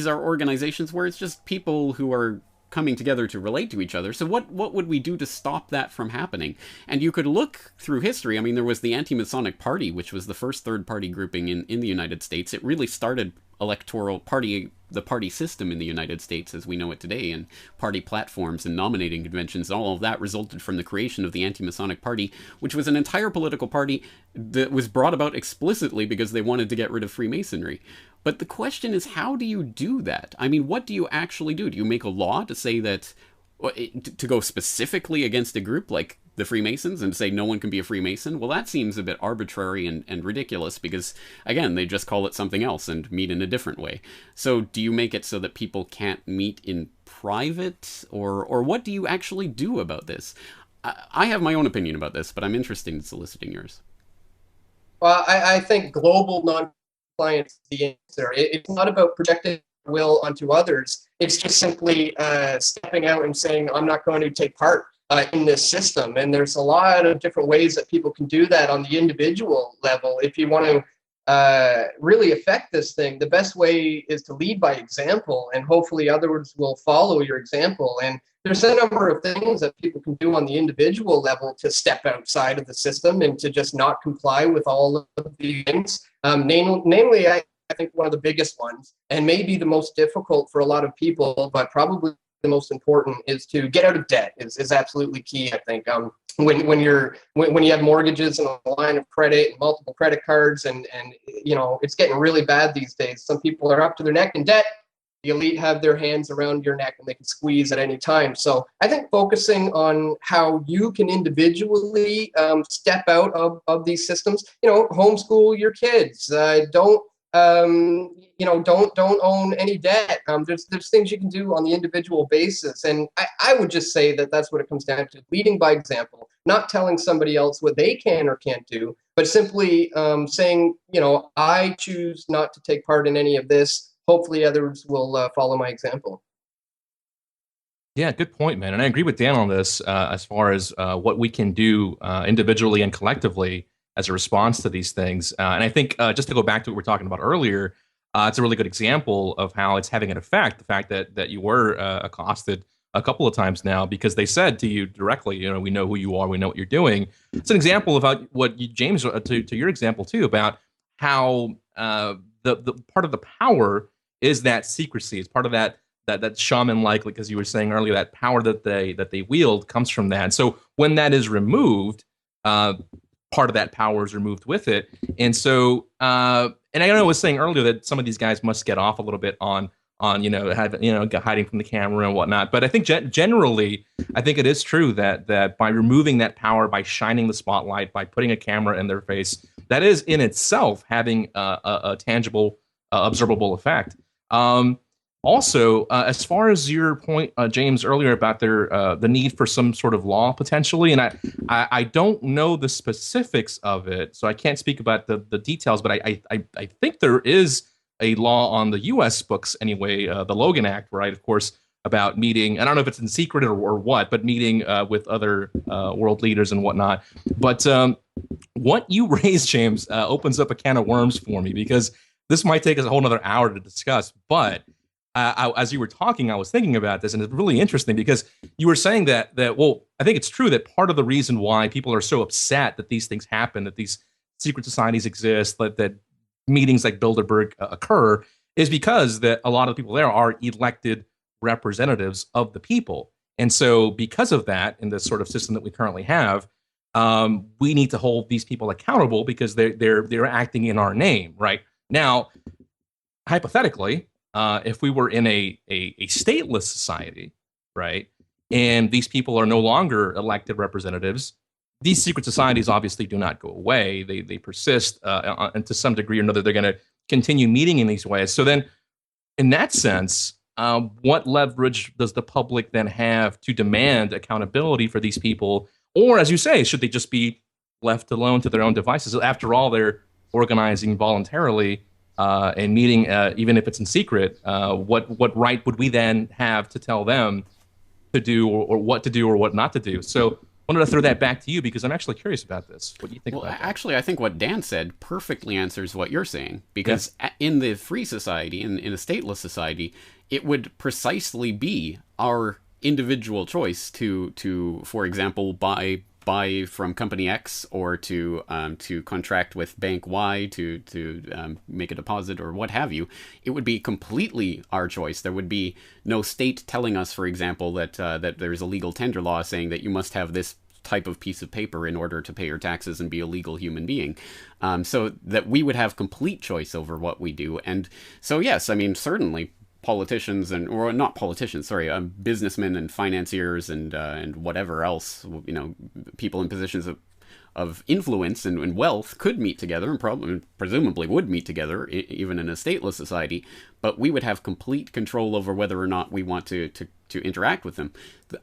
are organizations where it's just people who are coming together to relate to each other. So what would we do to stop that from happening? And you could look through history. I mean, there was the Anti-Masonic Party, which was the first third-party grouping in the United States. It really started the party system in the United States as we know it today, and party platforms and nominating conventions, and all of that resulted from the creation of the Anti-Masonic Party, which was an entire political party that was brought about explicitly because they wanted to get rid of Freemasonry. But the question is, how do you do that? I mean, what do you actually do? Do you make a law to say that, to go specifically against a group like the Freemasons and say no one can be a Freemason? Well, that seems a bit arbitrary and ridiculous because, again, they just call it something else and meet in a different way. So do you make it so that people can't meet in private? Or what do you actually do about this? I have my own opinion about this, but I'm interested in soliciting yours. Well, I think global non-compliance is the answer. It's not about projecting will onto others. It's just simply stepping out and saying, I'm not going to take part in this system. And there's a lot of different ways that people can do that on the individual level. If you want to really affect this thing, the best way is to lead by example, and hopefully others will follow your example. And there's a number of things that people can do on the individual level to step outside of the system and to just not comply with all of the things. Namely, I think one of the biggest ones, and maybe the most difficult for a lot of people, but probably the most important, is to get out of debt is absolutely key, I think. when you have mortgages and a line of credit and multiple credit cards, and it's getting really bad these days. Some people are up to their neck in debt. The elite have their hands around your neck and they can squeeze at any time. So I think focusing on how you can individually step out of these systems, homeschool your kids, don't own any debt. There's things you can do on the individual basis. And I would just say that that's what it comes down to: leading by example, not telling somebody else what they can or can't do, but simply saying, I choose not to take part in any of this. Hopefully others will follow my example. Yeah, good point, man. And I agree with Dan on this as far as what we can do individually and collectively as a response to these things. And I think just to go back to what we were talking about earlier, it's a really good example of how it's having an effect. The fact that you were accosted a couple of times now because they said to you directly, we know who you are, we know what you're doing. It's an example of how, what you, James, to your example too, about how the part of the power is that secrecy. It's part of that shaman-like, as you were saying earlier, that power that they wield comes from that. And so when that is removed, part of that power is removed with it. And so, and I know I was saying earlier that some of these guys must get off a little bit on hiding from the camera and whatnot. But I think generally, I think it is true that by removing that power, by shining the spotlight, by putting a camera in their face, that is in itself having a tangible, observable effect. Also, as far as your point, James, earlier about the need for some sort of law potentially, and I don't know the specifics of it, so I can't speak about the details, but I think there is a law on the U.S. books anyway, the Logan Act, right? Of course, about meeting. I don't know if it's in secret or what, but meeting with other world leaders and whatnot. But what you raised, James, opens up a can of worms for me, because this might take us a whole nother hour to discuss, but as you were talking, I was thinking about this, and it's really interesting because you were saying that well, I think it's true that part of the reason why people are so upset that these things happen, that these secret societies exist, that meetings like Bilderberg occur, is because that a lot of the people there are elected representatives of the people. And so because of that, in this sort of system that we currently have, we need to hold these people accountable because they're acting in our name, right? Now, hypothetically, if we were in a stateless society, right, and these people are no longer elected representatives, these secret societies obviously do not go away. They persist, and to some degree or another, they're going to continue meeting in these ways. So then, in that sense, what leverage does the public then have to demand accountability for these people? Or, as you say, should they just be left alone to their own devices? After all, they're organizing voluntarily and meeting, even if it's in secret. What right would we then have to tell them to do, or what to do, or what not to do? So I wanted to throw that back to you because I'm actually curious about this. What do you think about that? Actually, I think what Dan said perfectly answers what you're saying, because in the free society, in a stateless society, it would precisely be our individual choice to for example, buy from company X, or to contract with bank Y to make a deposit, or what have you. It would be completely our choice. There would be no state telling us, for example, that there's a legal tender law saying that you must have this type of piece of paper in order to pay your taxes and be a legal human being. So that we would have complete choice over what we do. And so, yes, I mean, certainly politicians businessmen and financiers and whatever else, people in positions of influence and wealth could meet together, and presumably would meet together even in a stateless society, but we would have complete control over whether or not we want to interact with them.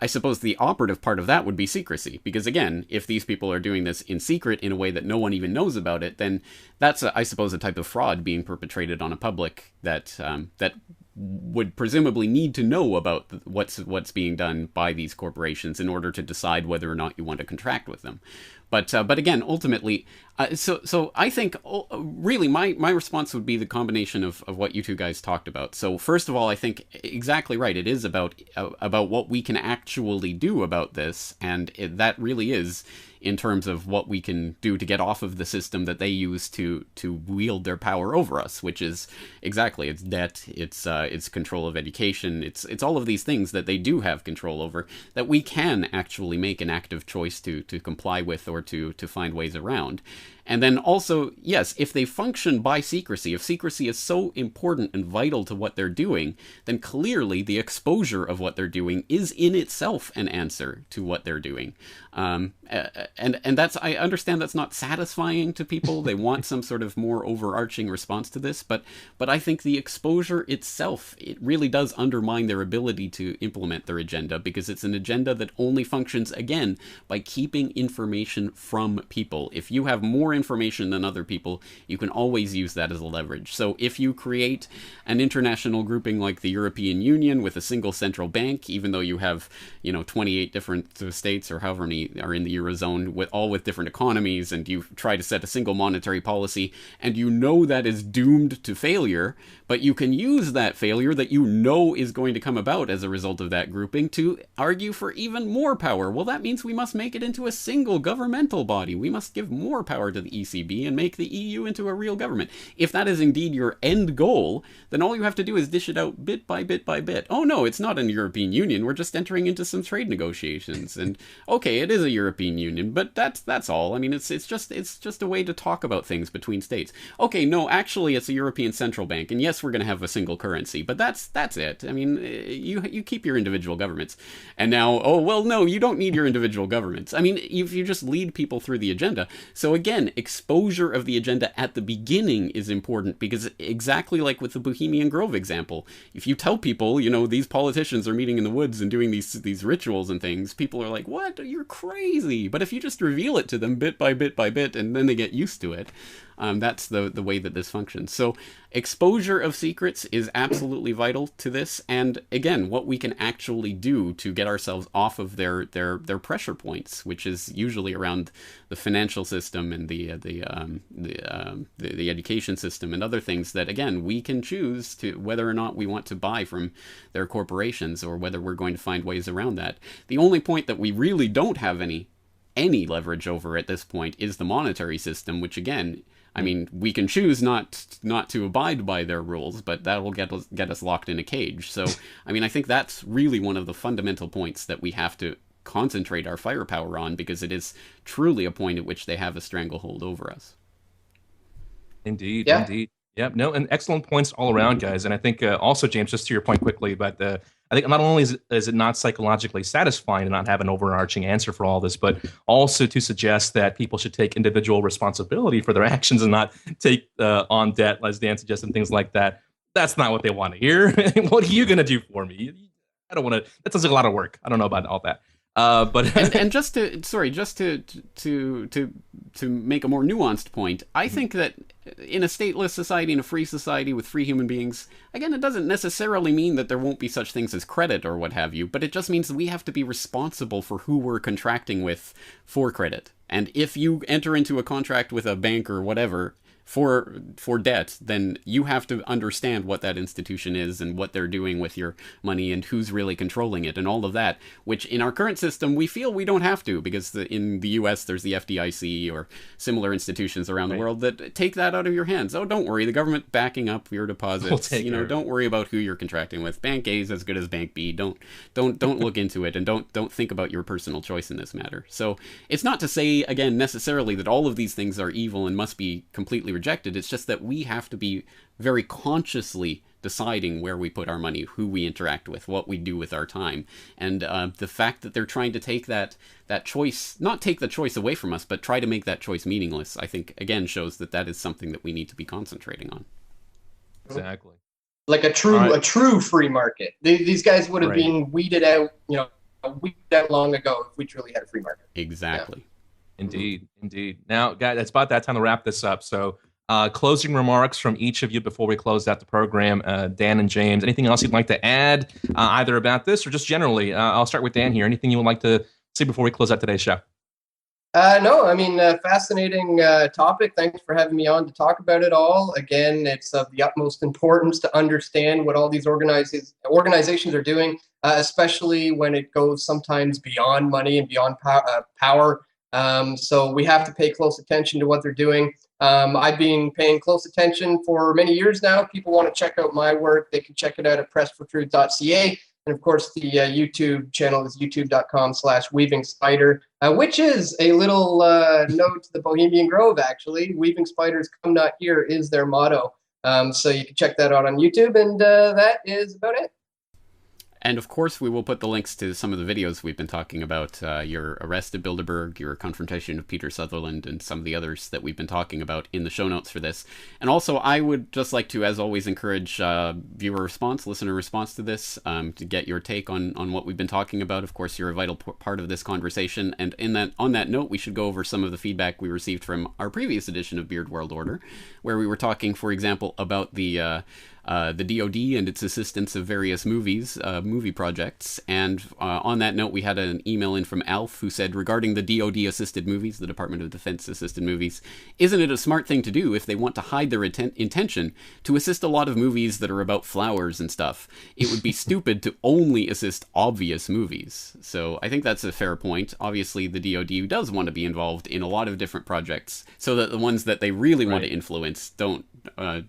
I suppose the operative part of that would be secrecy, because again, if these people are doing this in secret in a way that no one even knows about it, then that's I suppose a type of fraud being perpetrated on a public that would presumably need to know about what's being done by these corporations in order to decide whether or not you want to contract with them. But again, ultimately, so I think really my response would be the combination of what you two guys talked about. So first of all, I think exactly right. It is about what we can actually do about this, and that really is in terms of what we can do to get off of the system that they use to wield their power over us, which is exactly, it's debt, it's control of education, it's all of these things that they do have control over that we can actually make an active choice to comply with or to find ways around. And then also, yes, if they function by secrecy, if secrecy is so important and vital to what they're doing, then clearly the exposure of what they're doing is in itself an answer to what they're doing. And that's, I understand that's not satisfying to people. They want some sort of more overarching response to this, but I think the exposure itself, it really does undermine their ability to implement their agenda, because it's an agenda that only functions, again, by keeping information from people. If you have more information than other people, you can always use that as a leverage. So if you create an international grouping like the European Union with a single central bank, even though you have, 28 different states or however many are in the Eurozone, with different economies, and you try to set a single monetary policy, and that is doomed to failure, but you can use that failure that is going to come about as a result of that grouping to argue for even more power. Well, that means we must make it into a single governmental body. We must give more power to the ECB and make the EU into a real government. If that is indeed your end goal, then all you have to do is dish it out bit by bit by bit. Oh no, it's not an European Union. We're just entering into some trade negotiations. And okay, it is a European Union, but that's all. I mean, it's just a way to talk about things between states. Okay, no, actually it's a European Central Bank, and yes, we're going to have a single currency, but that's it. I mean, you keep your individual governments. And now, oh well, no, you don't need your individual governments. I mean, if you just lead people through the agenda. So again, exposure of the agenda at the beginning is important, because exactly like with the Bohemian Grove example, if you tell people, these politicians are meeting in the woods and doing these rituals and things, people are like, what? You're crazy. But if you just reveal it to them bit by bit by bit, and then they get used to it, that's the way that this functions. So exposure of secrets is absolutely vital to this. And again, what we can actually do to get ourselves off of their pressure points, which is usually around the financial system and the education system and other things that, again, we can choose to whether or not we want to buy from their corporations or whether we're going to find ways around that. The only point that we really don't have any leverage over at this point is the monetary system, which again, I mean, we can choose not to abide by their rules, but that will get us locked in a cage. So, I mean, I think that's really one of the fundamental points that we have to concentrate our firepower on, because it is truly a point at which they have a stranglehold over us. Indeed, yeah. Indeed. Yep. No, and excellent points all around, guys. And I think also, James, just to your point quickly, but I think not only is it not psychologically satisfying to not have an overarching answer for all this, but also to suggest that people should take individual responsibility for their actions and not take on debt, as Dan suggested, and things like that. That's not what they want to hear. What are you going to do for me? I don't want to. That sounds like a lot of work. I don't know about all that. But and just to make a more nuanced point, I think that in a stateless society, in a free society with free human beings, again, it doesn't necessarily mean that there won't be such things as credit or what have you, but it just means that we have to be responsible for who we're contracting with for credit. And if you enter into a contract with a bank or whatever for debt, then you have to understand what that institution is and what they're doing with your money and who's really controlling it and all of that, which in our current system, we feel we don't have to, because in the US, there's the FDIC or similar institutions around the world that take that out of your hands. Oh, don't worry, the government backing up your deposits. Don't worry about who you're contracting with. Bank A is as good as Bank B. Don't look into it, and don't think about your personal choice in this matter. So it's not to say, again, necessarily that all of these things are evil and must be completely rejected. It's just that we have to be very consciously deciding where we put our money, who we interact with, what we do with our time. And the fact that they're trying to take that choice, not take the choice away from us, but try to make that choice meaningless, I think, again, shows that is something that we need to be concentrating on. Exactly. Like a true free market. These guys would have been weeded out, weeded out long ago if we truly had a free market. Exactly. Yeah. Indeed. Now, guys, it's about that time to wrap this up. So closing remarks from each of you before we close out the program. Dan and James, anything else you'd like to add, either about this or just generally? I'll start with Dan here. Anything you would like to say before we close out today's show? No, I mean, fascinating topic. Thanks for having me on to talk about it all. Again, it's of the utmost importance to understand what all these organizations are doing, especially when it goes sometimes beyond money and beyond power. So we have to pay close attention to what they're doing. I've been paying close attention for many years now. People want to check out my work. They can check it out at pressfortruth.ca. And of course, the YouTube channel is youtube.com/Weaving Spider, which is a little node to the Bohemian Grove, actually. Weaving Spiders come not here is their motto. So you can check that out on YouTube, and that is about it. And of course, we will put the links to some of the videos we've been talking about, your arrest at Bilderberg, your confrontation of Peter Sutherland, and some of the others that we've been talking about in the show notes for this. And also, I would just like to, as always, encourage viewer response, listener response to this, to get your take on what we've been talking about. Of course, you're a vital part of this conversation. And on that note, we should go over some of the feedback we received from our previous edition of Beard World Order, where we were talking, for example, about the DoD and its assistance of various movie projects. And on that note, we had an email in from Alf who said, regarding the DoD-assisted movies, the Department of Defense-assisted movies, isn't it a smart thing to do if they want to hide their intention to assist a lot of movies that are about flowers and stuff? It would be stupid to only assist obvious movies. So I think that's a fair point. Obviously, the DoD does want to be involved in a lot of different projects so that the ones that they really want to influence don't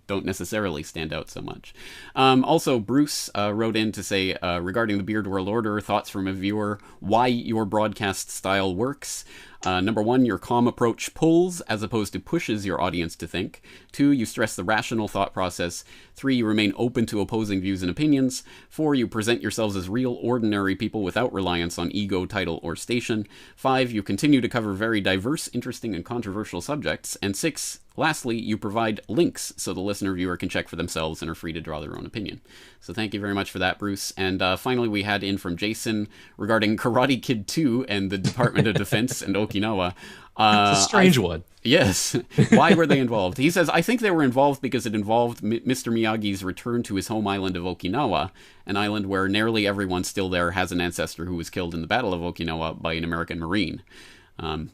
necessarily stand out so much. Also, Bruce wrote in to say, regarding the Beard World Order, thoughts from a viewer, why your broadcast style works. Number 1, your calm approach pulls as opposed to pushes your audience to think. 2, you stress the rational thought process. 3, you remain open to opposing views and opinions. 4, you present yourselves as real, ordinary people without reliance on ego, title, or station. 5, you continue to cover very diverse, interesting, and controversial subjects. And 6, lastly, you provide links so the listener viewer can check for themselves and are free to draw their own opinion. So thank you very much for that, Bruce. And finally, we had in from Jason regarding Karate Kid 2 and the Department of Defense and Okinawa. It's a strange one. Yes. Why were they involved? He says, I think they were involved because it involved Mr. Miyagi's return to his home island of Okinawa, an island where nearly everyone still there has an ancestor who was killed in the Battle of Okinawa by an American Marine.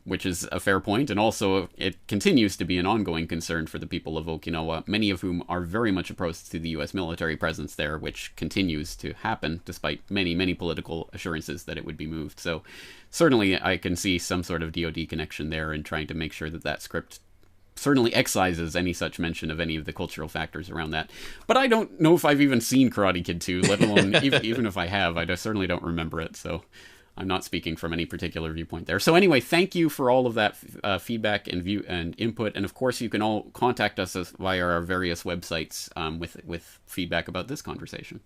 Which is a fair point, and also it continues to be an ongoing concern for the people of Okinawa, many of whom are very much opposed to the U.S. military presence there, which continues to happen despite many, many political assurances that it would be moved. So certainly I can see some sort of DoD connection there in trying to make sure that that script certainly excises any such mention of any of the cultural factors around that. But I don't know if I've even seen Karate Kid 2, let alone, even if I have, I certainly don't remember it, so I'm not speaking from any particular viewpoint there. So anyway, thank you for all of that feedback and view and input. And of course, you can all contact us via our various websites with feedback about this conversation.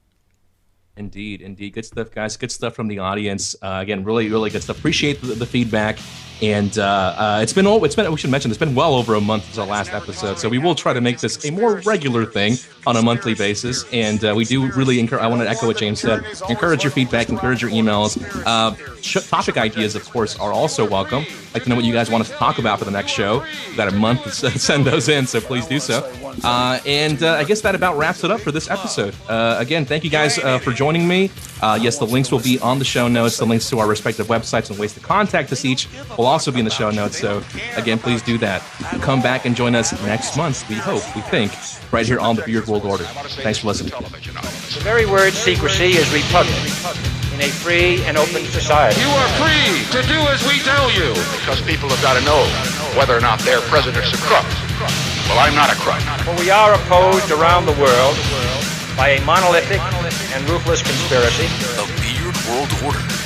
Indeed. Good stuff, guys. Good stuff from the audience. Again, really, really good stuff. Appreciate the feedback. And we should mention, it's been well over a month since our last episode. So we will try to make this a more regular thing on a monthly basis. And we do really I want to echo what James said. Encourage your feedback, encourage your emails. Topic ideas, of course, are also welcome. I'd like to know what you guys want us to talk about for the next show. We've got a month to send those in, so please do so. And I guess that about wraps it up for this episode. Again, thank you guys for joining me. Yes, the links will be on the show notes. The links to our respective websites and ways to contact us each will also be in the show notes. So, again, please do that. Come back and join us next month, we hope, we think, right here on the Beard World Order. Thanks for listening. The very word secrecy is repugnant in a free and open society. You are free to do as we tell you. Because people have got to know whether or not their president's a crook. Well, I'm not a crook. For we are opposed around the world by a monolithic and ruthless conspiracy. The Beard World Order.